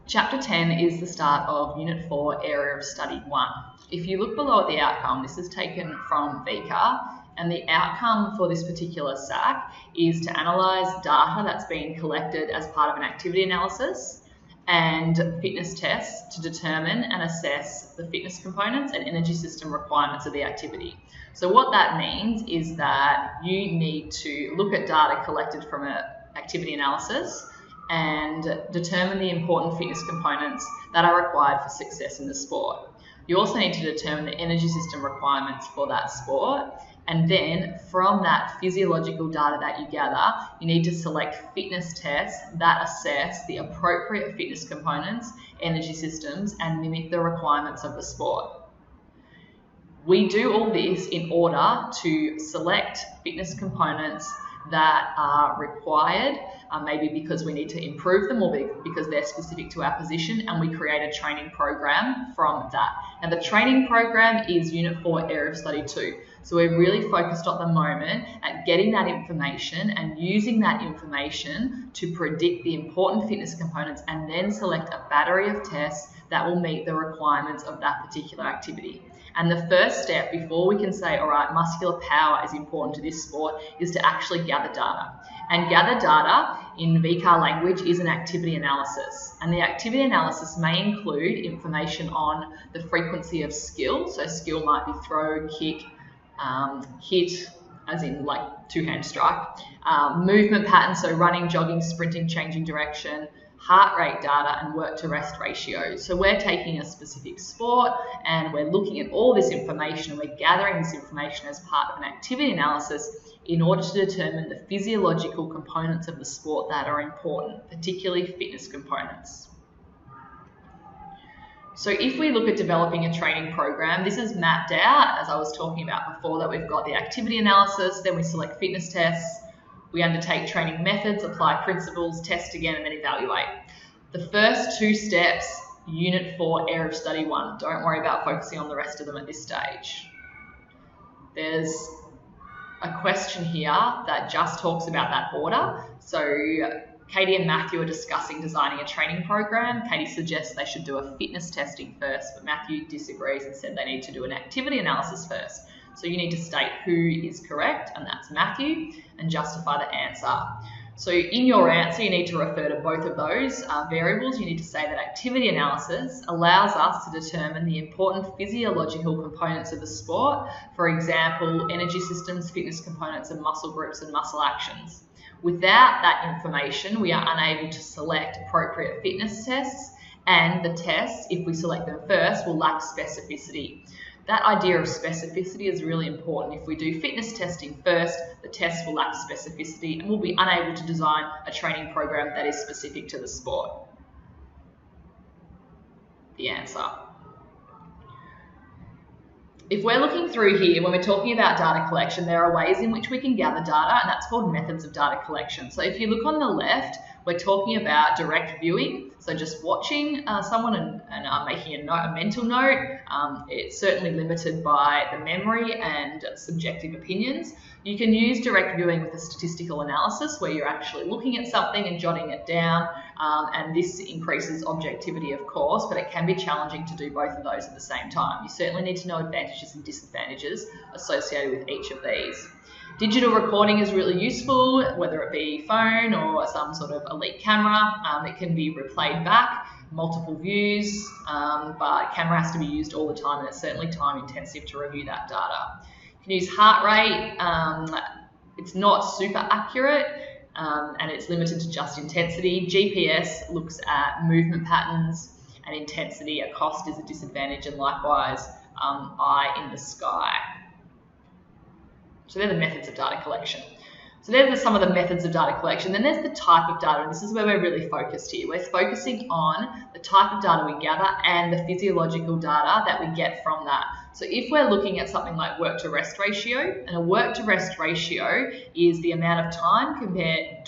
Chapter 10 is the start of Unit 4, Area of Study 1. If you look below at the outcome, this is taken from VCAR, and the outcome for this particular SAC is to analyse data that's been collected as part of an activity analysis and fitness tests to determine and assess the fitness components and energy system requirements of the activity. So what that means is that you need to look at data collected from an activity analysis and determine the important fitness components that are required for success in the sport. You also need to determine the energy system requirements for that sport, and then from that physiological data that you gather, you need to select fitness tests that assess the appropriate fitness components, energy systems, and mimic the requirements of the sport. We do all this in order to select fitness components that are required, maybe because we need to improve them or because they're specific to our position, and we create a training program from that. Now the training program is Unit 4, Area of Study 2. So we're really focused at the moment at getting that information and using that information to predict the important fitness components and then select a battery of tests that will meet the requirements of that particular activity. And the first step before we can say, all right, muscular power is important to this sport, is to actually gather data. And gather data in VCAR language is an activity analysis. And the activity analysis may include information on the frequency of skill. So skill might be throw, kick, hit, as in like two-hand strike, movement patterns, so running, jogging, sprinting, changing direction, heart rate data, and work to rest ratio. So we're taking a specific sport and we're looking at all this information, and we're gathering this information as part of an activity analysis in order to determine the physiological components of the sport that are important, particularly fitness components. So if we look at developing a training program, this is mapped out, as I was talking about before, that we've got the activity analysis, then we select fitness tests, we undertake training methods, apply principles, test again, and then evaluate. The first two steps, Unit 4, Area of Study 1. Don't worry about focusing on the rest of them at this stage. There's a question here that just talks about that order. So Katie and Matthew are discussing designing a training program. Katie suggests they should do a fitness testing first, but Matthew disagrees and said they need to do an activity analysis first. So you need to state who is correct, and that's Matthew, and justify the answer. So in your answer, you need to refer to both of those variables. You need to say that activity analysis allows us to determine the important physiological components of the sport, for example, energy systems, fitness components, and muscle groups and muscle actions. Without that information, we are unable to select appropriate fitness tests, and the tests, if we select them first, will lack specificity. That idea of specificity is really important. If we do fitness testing first, the test will lack specificity and we'll be unable to design a training program that is specific to the sport. The answer. If we're looking through here, when we're talking about data collection, there are ways in which we can gather data, and that's called methods of data collection. So if you look on the left, we're talking about direct viewing, so just watching someone and making a mental note. It's certainly limited by the memory and subjective opinions. You can use direct viewing with a statistical analysis where you're actually looking at something and jotting it down, and this increases objectivity, of course, but it can be challenging to do both of those at the same time. You certainly need to know advantages and disadvantages associated with each of these. Digital recording is really useful, whether it be phone or some sort of elite camera. It can be replayed back, multiple views, but camera has to be used all the time, and it's certainly time intensive to review that data. You can use heart rate. It's not super accurate, and it's limited to just intensity. GPS looks at movement patterns and intensity. A cost is a disadvantage, and likewise, eye in the sky. So they're the methods of data collection. So there's some of the methods of data collection. Then there's the type of data, and this is where we're really focused here. We're focusing on the type of data we gather and the physiological data that we get from that. So if we're looking at something like work to rest ratio, and a work to rest ratio is the amount of time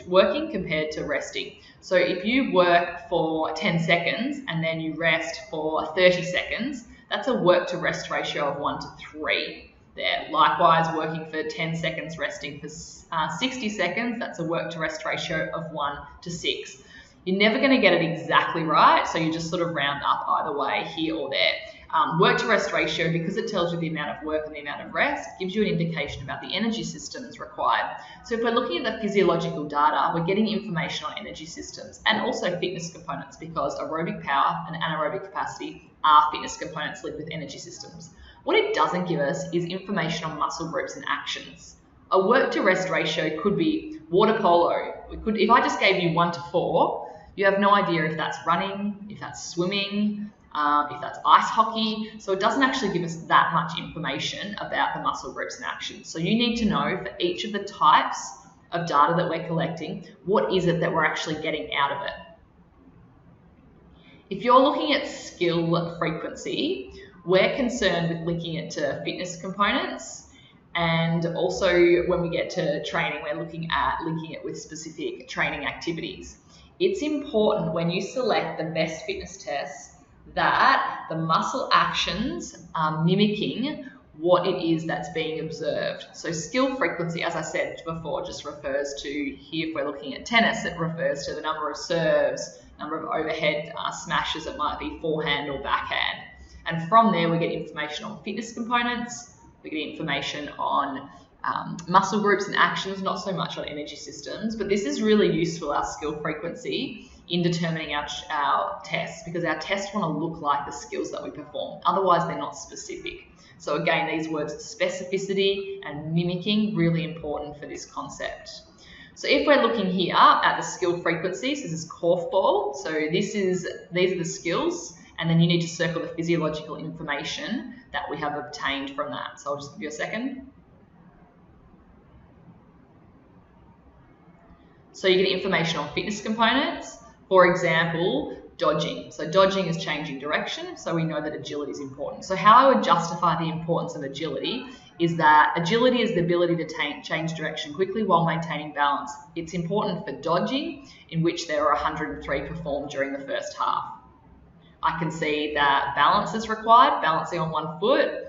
working compared to resting. So if you work for 10 seconds and then you rest for 30 seconds, that's a work to rest ratio of 1 to 3. There. Likewise, working for 10 seconds, resting for 60 seconds, that's a work to rest ratio of 1 to 6. You're never going to get it exactly right, so you just sort of round up either way, here or there. Work to rest ratio, because it tells you the amount of work and the amount of rest, gives you an indication about the energy systems required. So if we're looking at the physiological data, we're getting information on energy systems and also fitness components, because aerobic power and anaerobic capacity are fitness components linked with energy systems. What it doesn't give us is information on muscle groups and actions. A work to rest ratio could be water polo. If I just gave you 1 to 4, you have no idea if that's running, if that's swimming, if that's ice hockey. So it doesn't actually give us that much information about the muscle groups and actions. So you need to know for each of the types of data that we're collecting, what is it that we're actually getting out of it. If you're looking at skill frequency, we're concerned with linking it to fitness components. And also when we get to training, we're looking at linking it with specific training activities. It's important when you select the best fitness tests that the muscle actions are mimicking what it is that's being observed. So skill frequency, as I said before, just refers to, here if we're looking at tennis, it refers to the number of serves, number of overhead smashes, it might be forehand or backhand. And from there we get information on fitness components, we get information on muscle groups and actions, not so much on energy systems, but this is really useful, our skill frequency, in determining our tests, because our tests want to look like the skills that we perform. Otherwise, they're not specific. So again, these words specificity and mimicking, really important for this concept. So if we're looking here at the skill frequencies, this is korfball. So these are the skills, and then you need to circle the physiological information that we have obtained from that. So I'll just give you a second. So you get information on fitness components. For example, dodging. So dodging is changing direction, so we know that agility is important. So how I would justify the importance of agility is that agility is the ability to change direction quickly while maintaining balance. It's important for dodging, in which there are 103 performed during the first half. I can see that balance is required, balancing on one foot,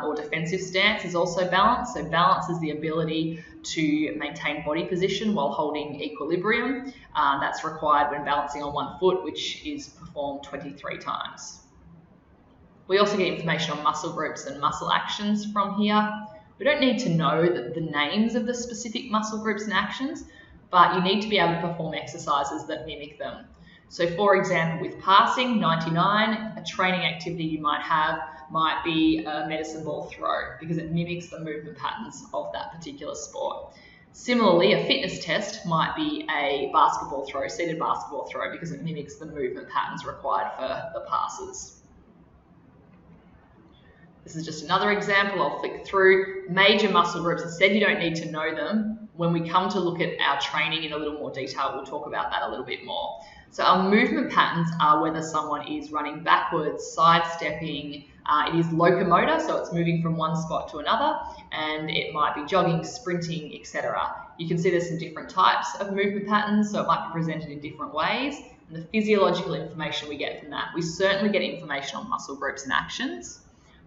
or defensive stance is also balance. So balance is the ability to maintain body position while holding equilibrium. That's required when balancing on one foot, which is performed 23 times. We also get information on muscle groups and muscle actions from here. We don't need to know the names of the specific muscle groups and actions, but you need to be able to perform exercises that mimic them. So for example, with passing, 99, a training activity you might have might be a medicine ball throw, because it mimics the movement patterns of that particular sport. Similarly, a fitness test might be a basketball throw, seated basketball throw, because it mimics the movement patterns required for the passes. This is just another example. I'll flick through. Major muscle groups, I said you don't need to know them. When we come to look at our training in a little more detail, we'll talk about that a little bit more. So our movement patterns are whether someone is running backwards, sidestepping, it is locomotor, so it's moving from one spot to another, and it might be jogging, sprinting, etc. You can see there's some different types of movement patterns, so it might be presented in different ways, and the physiological information we get from that. We certainly get information on muscle groups and actions.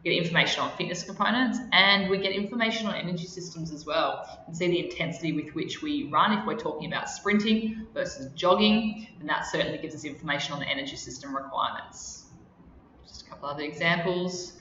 We get information on fitness components, and we get information on energy systems as well. You can see the intensity with which we run. If we're talking about sprinting versus jogging, then that certainly gives us information on the energy system requirements. Just a couple other examples.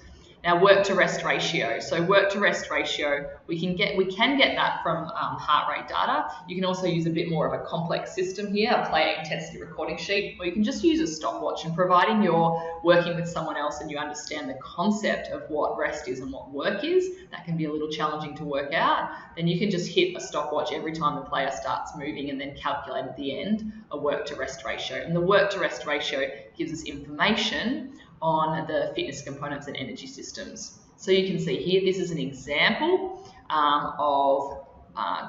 Now, work to rest ratio. So work to rest ratio, we can get that from heart rate data. You can also use a bit more of a complex system here, a plate intensity recording sheet, or you can just use a stopwatch. And providing you're working with someone else and you understand the concept of what rest is and what work is, that can be a little challenging to work out. Then you can just hit a stopwatch every time the player starts moving and then calculate at the end a work to rest ratio. And the work to rest ratio gives us information on the fitness components and energy systems. So you can see here, this is an example of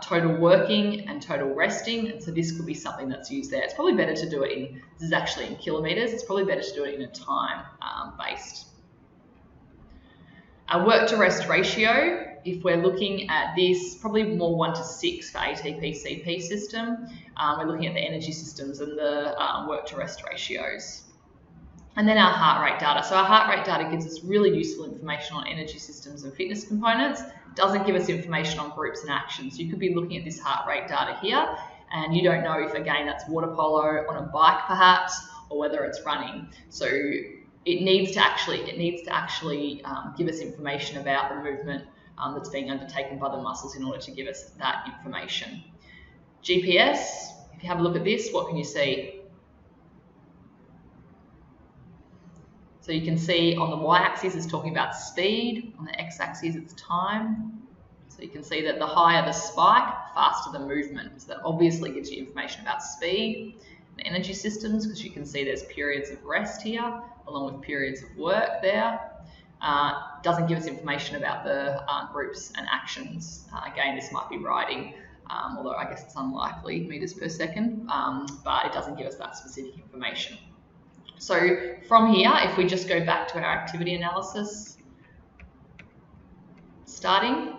total working and total resting, and so this could be something that's used there. It's probably better to do it this is actually in kilometres, it's probably better to do it in a time based. A work to rest ratio, if we're looking at this, probably more 1 to 6 for ATP-CP system. We're looking at the energy systems and the work to rest ratios. And then our heart rate data. So our heart rate data gives us really useful information on energy systems and fitness components. It doesn't give us information on groups and actions. You could be looking at this heart rate data here and you don't know if, again, that's water polo on a bike perhaps, or whether it's running. So it needs to actually give us information about the movement that's being undertaken by the muscles in order to give us that information. GPS, if you have a look at this, what can you see? So you can see on the y-axis it's talking about speed, on the x-axis it's time. So you can see that the higher the spike, faster the movement. So that obviously gives you information about speed and energy systems, because you can see there's periods of rest here, along with periods of work there. Doesn't give us information about the groups and actions. Again, this might be riding, although I guess it's unlikely, meters per second, but it doesn't give us that specific information. So from here, if we just go back to our activity analysis, starting,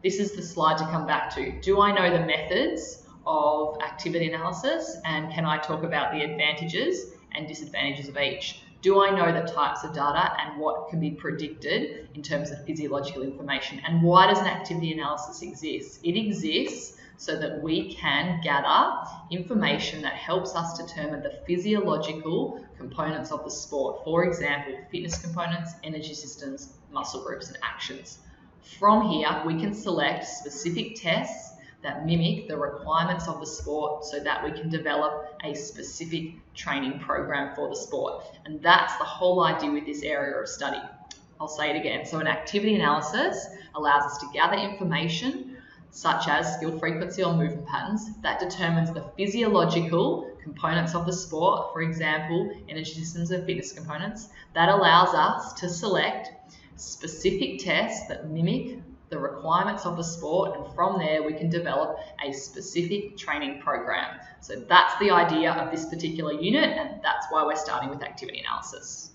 this is the slide to come back to. Do I know the methods of activity analysis, and can I talk about the advantages and disadvantages of each? Do I know the types of data and what can be predicted in terms of physiological information? And why does an activity analysis exist? It exists so that we can gather information that helps us determine the physiological components of the sport. For example, fitness components, energy systems, muscle groups, and actions. From here, we can select specific tests that mimic the requirements of the sport so that we can develop a specific training program for the sport. And that's the whole idea with this area of study. I'll say it again. So an activity analysis allows us to gather information such as skill frequency or movement patterns that determines the physiological components of the sport, for example, energy systems and fitness components. That allows us to select specific tests that mimic the requirements of the sport, and from there we can develop a specific training program. So that's the idea of this particular unit, and that's why we're starting with activity analysis.